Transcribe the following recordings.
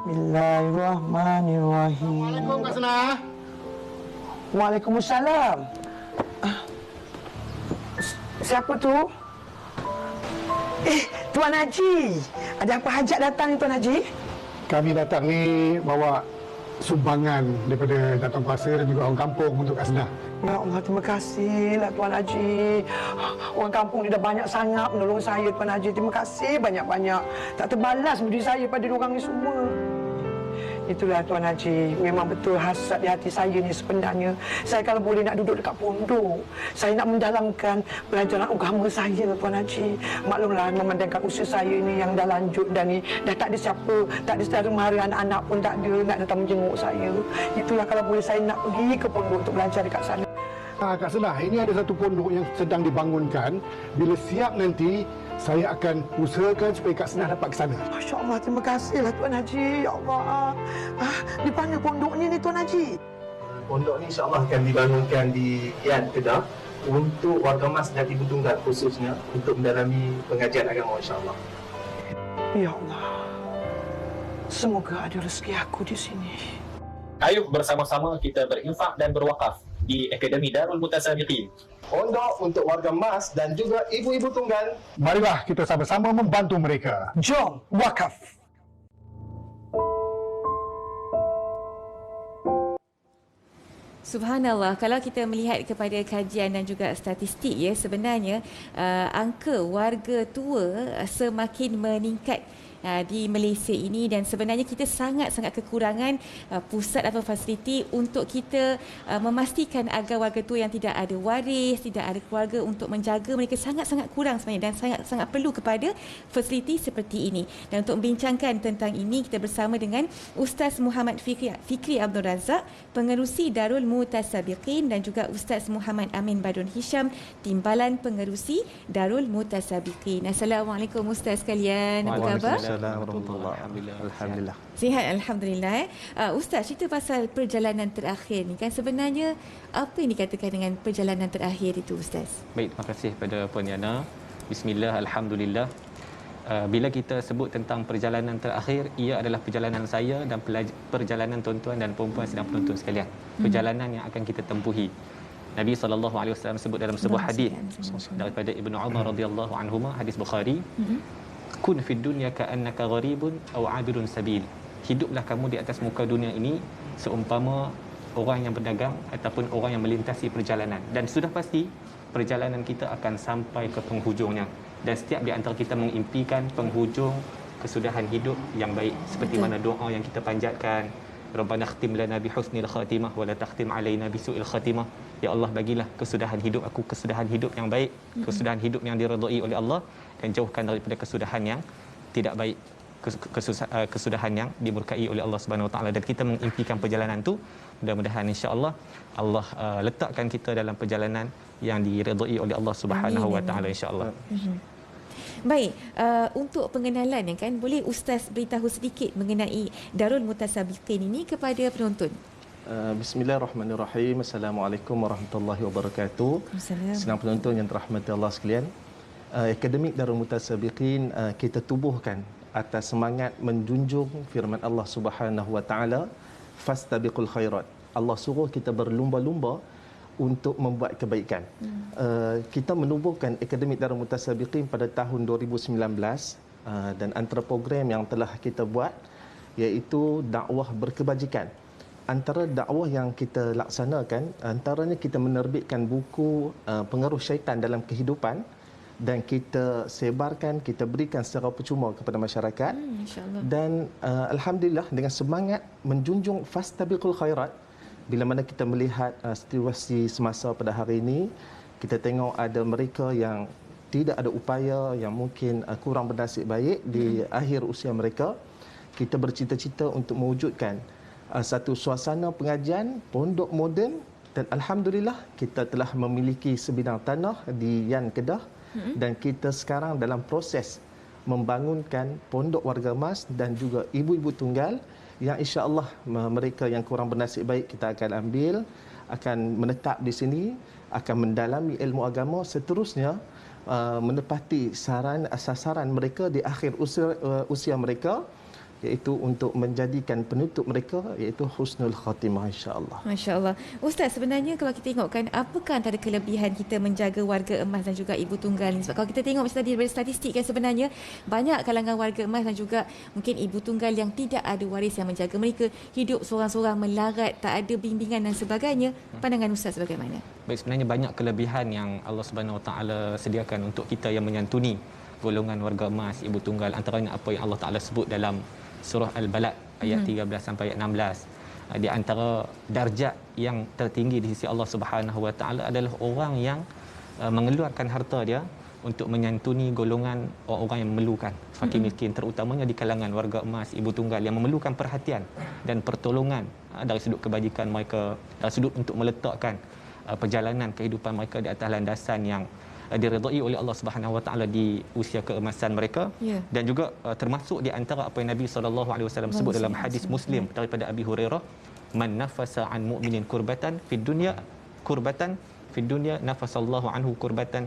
Bismillahirrahmanirrahim. Assalamualaikum Kak Senah. Waalaikumsalam. Siapa tu? Tuan Haji. Ada apa hajat datang ni Tuan Haji? Kami datang ni bawa sumbangan daripada Datuk Kuasa dan juga orang kampung untuk Kak Senah. Ya Allah, terima kasihlah Tuan Haji. Orang kampung ni dah banyak sangat menolong saya Tuan Haji. Terima kasih banyak-banyak. Tak terbalas budi saya pada diorang ni semua. Itulah Tuan Haji, memang betul hasrat di hati saya ni sebenarnya. Saya kalau boleh nak duduk dekat pondok, saya nak mendalamkan pelajaran agama saya Tuan Haji. Maklumlah memandangkan usia saya ni yang dah lanjut dan ni dah tak ada siapa, tak ada saudara mara, anak-anak pun tak ada nak datang menjenguk saya. Itulah kalau boleh saya nak pergi ke pondok untuk belajar dekat sana. Kak Senah, ini ada satu pondok yang sedang dibangunkan. Bila siap nanti, saya akan usahakan supaya Kak Senah dapat ke sana. Masya Allah, terima kasihlah Tuan Haji. Ya Allah. Di mana pondok ni Tuan Haji? Pondok ni insya-Allah akan dibangunkan di Yan Kedah untuk warga Mas dan Ibu Tunggal khususnya untuk mendalami pengajian agama insya-Allah. Ya Allah. Semoga ada rezeki aku di sini. Ayuh bersama-sama kita berinfak dan berwakaf di Akademi Darul Mutasabiqin. Pondok untuk warga Mas dan juga ibu-ibu tunggal. Marilah kita sama-sama membantu mereka. Jom, wakaf. Subhanallah, kalau kita melihat kepada kajian dan juga statistik ya, sebenarnya angka warga tua semakin meningkat di Malaysia ini dan sebenarnya kita sangat-sangat kekurangan pusat atau fasiliti untuk kita memastikan agar warga tua yang tidak ada waris, tidak ada keluarga untuk menjaga mereka sangat-sangat kurang sebenarnya dan sangat-sangat perlu kepada fasiliti seperti ini. Dan untuk membincangkan tentang ini kita bersama dengan Ustaz Muhammad Fikri Abdul Razak, Pengerusi Darul Mutasabiqin dan juga Ustaz Muhammad Amin Badrun Hisham, Timbalan Pengerusi Darul Mutasabiqin. Assalamualaikum Ustaz sekalian. Apa khabar? Assalamualaikum warahmatullahi wabarakatuh. Alhamdulillah. Sihat, Alhamdulillah. Ustaz, cerita pasal perjalanan terakhir ni kan sebenarnya apa yang dikatakan dengan perjalanan terakhir itu Ustaz? Baik, terima kasih kepada Puan Yana. Bismillah, Alhamdulillah. Bila kita sebut tentang perjalanan terakhir, ia adalah perjalanan saya dan perjalanan tuan-tuan dan puan-puan sedang penonton sekalian. Perjalanan yang akan kita tempuhi. Nabi SAW sebut dalam sebuah hadis daripada Ibnu Umar radhiyallahu anhuma, hadis Bukhari, kun fid dunya ka'annaka gharibun aw 'abirun sabil. Hiduplah kamu di atas muka dunia ini seumpama orang yang berdagang ataupun orang yang melintasi perjalanan. Dan sudah pasti perjalanan kita akan sampai ke penghujungnya. Dan setiap di antara kita mengimpikan penghujung kesudahan hidup yang baik, seperti mana doa yang kita panjatkan, Rabbana khtim lana bi husnil khatimah wa la takhtim alaina bi su'il khatimah. Ya Allah, bagilah kesudahan hidup aku kesudahan hidup yang baik, kesudahan hidup yang diredai oleh Allah, dan jauhkan daripada kesudahan yang tidak baik, kesudahan yang dimurkai oleh Allah Subhanahu Wa Taala. Dan kita mengimpikan perjalanan tu, mudah-mudahan insya-Allah Allah letakkan kita dalam perjalanan yang diredai oleh Allah Subhanahu Wa Taala insya-Allah. Baik, untuk pengenalan ya kan, boleh Ustaz beritahu sedikit mengenai Darul Mutasabiqin ini kepada penonton? Bismillahirrahmanirrahim. Assalamualaikum warahmatullahi wabarakatuh. Senang penonton yang dirahmati Allah sekalian. Akademik Darul Mutasabiqin kita tubuhkan atas semangat menjunjung firman Allah Subhanahu Wa Taala, fastabiqul khairat. Allah suruh kita berlumba-lumba untuk membuat kebaikan. Kita menubuhkan Akademik Darul Mutasabiqin pada tahun 2019 dan antara program yang telah kita buat iaitu dakwah berkebajikan. Antara dakwah yang kita laksanakan, antaranya kita menerbitkan buku Pengaruh Syaitan dalam Kehidupan dan kita sebarkan, kita berikan secara percuma kepada masyarakat. Dan alhamdulillah dengan semangat menjunjung fastabiqul khairat, bila mana kita melihat situasi semasa pada hari ini, kita tengok ada mereka yang tidak ada upaya, yang mungkin kurang bernasib baik di akhir usia mereka. Kita bercita-cita untuk mewujudkan satu suasana pengajian pondok moden, dan alhamdulillah kita telah memiliki sebidang tanah di Yan Kedah dan kita sekarang dalam proses membangunkan pondok warga Mas dan juga ibu-ibu tunggal yang insya-Allah mereka yang kurang bernasib baik kita akan ambil, akan menetap di sini, akan mendalami ilmu agama, seterusnya menepati sasaran mereka di akhir usia mereka. iaitu untuk menjadikan penutup mereka iaitu husnul khatimah insya-Allah. Masya-Allah. Ustaz, sebenarnya kalau kita tengokkan apakah antara kelebihan kita menjaga warga emas dan juga ibu tunggal ni? Sebab kalau kita tengok macam tadi dari statistik kan, sebenarnya banyak kalangan warga emas dan juga mungkin ibu tunggal yang tidak ada waris yang menjaga mereka, hidup seorang-seorang melarat, tak ada bimbingan dan sebagainya. Pandangan Ustaz bagaimana? Baik, sebenarnya banyak kelebihan yang Allah Subhanahu Wa Taala sediakan untuk kita yang menyantuni golongan warga emas, ibu tunggal, antaranya apa yang Allah Taala sebut dalam surah Al-Balad ayat 13 sampai ayat 16. Di antara darjat yang tertinggi di sisi Allah Subhanahu Wa Taala adalah orang yang mengeluarkan harta dia untuk menyantuni golongan orang yang memerlukan, fakir miskin, terutamanya di kalangan warga emas, ibu tunggal yang memerlukan perhatian dan pertolongan dari sudut kebajikan mereka, dari sudut untuk meletakkan perjalanan kehidupan mereka di atas landasan yang diredai oleh Allah Subhanahu Wa Taala di usia keemasan mereka. Dan juga termasuk di antara apa yang Nabi SAW sebut dalam hadis Muslim daripada Abi Hurairah, man nafasa an mu'minin kurbatan fid dunya nafasallahu anhu kurbatan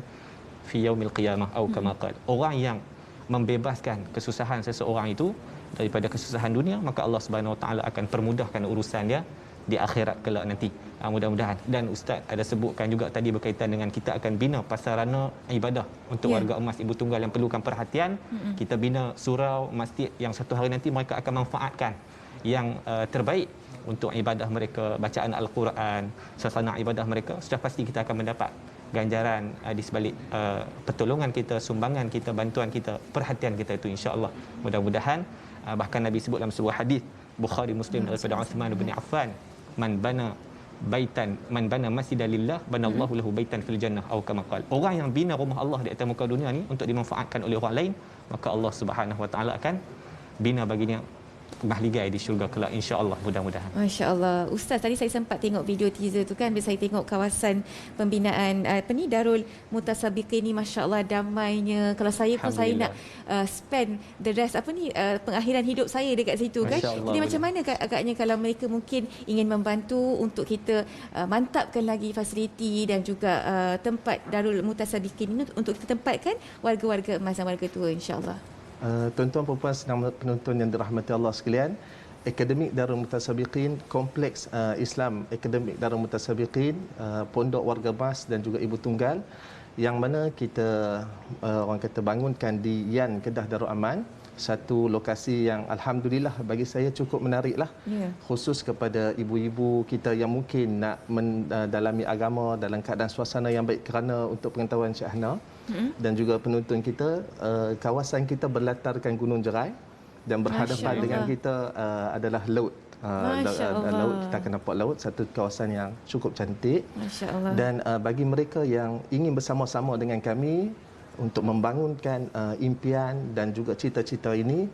fi yaumil qiyamah atau kama qala. Orang yang membebaskan kesusahan seseorang itu daripada kesusahan dunia, maka Allah Subhanahu Wa Taala akan permudahkan urusan dia di akhirat kelak nanti. Mudah-mudahan. Dan Ustaz ada sebutkan juga tadi berkaitan dengan kita akan bina pasarana ibadah untuk warga emas, ibu tunggal yang perlukan perhatian. Kita bina surau, masjid yang satu hari nanti mereka akan manfaatkan yang terbaik untuk ibadah mereka, bacaan Al-Quran, suasana ibadah mereka. Sudah pasti kita akan mendapat ganjaran di sebalik pertolongan kita, sumbangan kita, bantuan kita, perhatian kita itu, insya-Allah. Mudah-mudahan. Bahkan Nabi sebut dalam sebuah hadis Bukhari Muslim daripada Uthman bin Affan, man bana masjidan lillah banallahu lahu baitan fil jannah atau kama qala. Orang yang bina rumah Allah di atas muka dunia ni untuk dimanfaatkan oleh orang lain, maka Allah Subhanahu Wa Taala akan bina baginya rumah ligai di syurga kelak, insya-Allah. Mudah-mudahan. Masya-Allah. Ustaz, tadi saya sempat tengok video teaser tu kan, bila saya tengok kawasan pembinaan Darul Mutasabiqin ni, masya-Allah damainya. Kalau saya pun saya nak spend the rest pengakhiran hidup saya dekat situ kan. Jadi macam mana agaknya kalau mereka mungkin ingin membantu untuk kita mantapkan lagi fasiliti dan juga tempat Darul Mutasabiqin ini untuk kita tempatkan warga-warga emas dan warga tua, insya-Allah. Tuan-tuan puan-puan sedang penonton yang dirahmati Allah sekalian, Akademik Darul Mutasabiqin, Kompleks Islam Akademik Darul Mutasabiqin, Pondok Warga Emas dan juga Ibu Tunggal yang mana kita orang kata bangunkan di Yan Kedah Darul Aman, satu lokasi yang alhamdulillah bagi saya cukup menariklah, khusus kepada ibu-ibu kita yang mungkin nak mendalami agama dalam keadaan suasana yang baik, kerana untuk pengetahuan Syekh Hana dan juga penonton kita, kawasan kita berlatarkan Gunung Jerai dan berhadapan dengan kita adalah laut. Laut, kita akan nampak laut, satu kawasan yang cukup cantik. Dan bagi mereka yang ingin bersama-sama dengan kami untuk membangunkan impian dan juga cita-cita ini,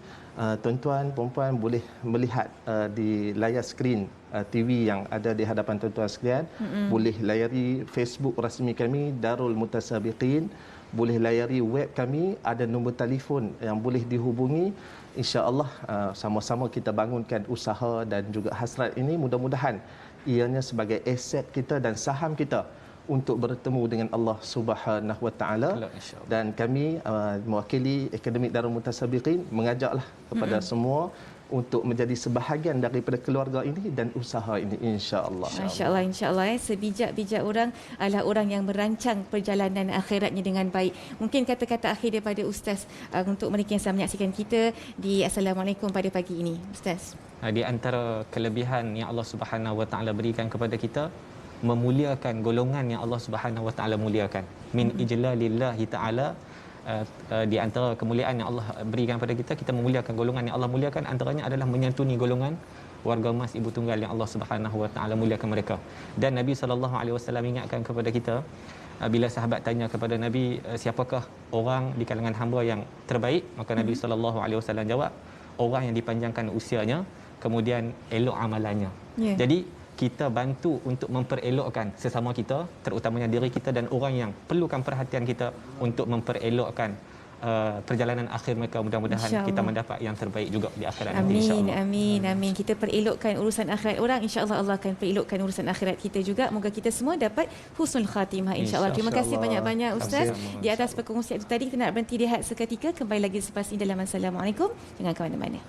tuan-tuan puan-puan boleh melihat di layar skrin TV yang ada di hadapan tuan-tuan sekalian. Boleh layari Facebook rasmi kami Darul Mutasabiqin, boleh layari web kami, ada nombor telefon yang boleh dihubungi. InsyaAllah sama-sama kita bangunkan usaha dan juga hasrat ini, mudah-mudahan ianya sebagai aset kita dan saham kita untuk bertemu dengan Allah Subhanahu Wa Taala. Dan kami mewakili Akademik Darul Mutasabiqin mengajaklah kepada semua untuk menjadi sebahagian daripada keluarga ini dan usaha ini, insya-Allah. Masya-Allah, insya-Allah sebijak-bijak orang adalah orang yang merancang perjalanan akhiratnya dengan baik. Mungkin kata-kata akhir daripada Ustaz untuk mereka yang sedang menyaksikan kita di Assalamualaikum pada pagi ini, Ustaz. Di antara kelebihan yang Allah Subhanahu Wa Taala berikan kepada kita, memuliakan golongan yang Allah Subhanahu Wa Taala muliakan. Min ijlalillahi taala, di antara kemuliaan yang Allah berikan kepada kita, kita memuliakan golongan yang Allah muliakan, antaranya adalah menyantuni golongan warga emas, ibu tunggal yang Allah Subhanahu Wa Taala muliakan mereka. Dan Nabi SAW ingatkan kepada kita, bila sahabat tanya kepada Nabi, siapakah orang di kalangan hamba yang terbaik, maka Nabi SAW jawab, orang yang dipanjangkan usianya kemudian elok amalannya. Jadi kita bantu untuk memperelokkan sesama kita, terutamanya diri kita dan orang yang perlukan perhatian kita untuk memperelokkan perjalanan akhir mereka. Mudah-mudahan kita mendapat yang terbaik juga di akhirat nanti, insya-Allah. Amin. Kita perelokkan urusan akhirat orang, insya-Allah Allah akan perelokkan urusan akhirat kita juga. Moga kita semua dapat husnul khatimah, insya-Allah. Terima kasih banyak-banyak Ustaz di atas perkongsian itu tadi. Kita nak berhenti rehat seketika, kembali lagi selepas ini dalam Assalamualaikum. Jangan ke mana-mana.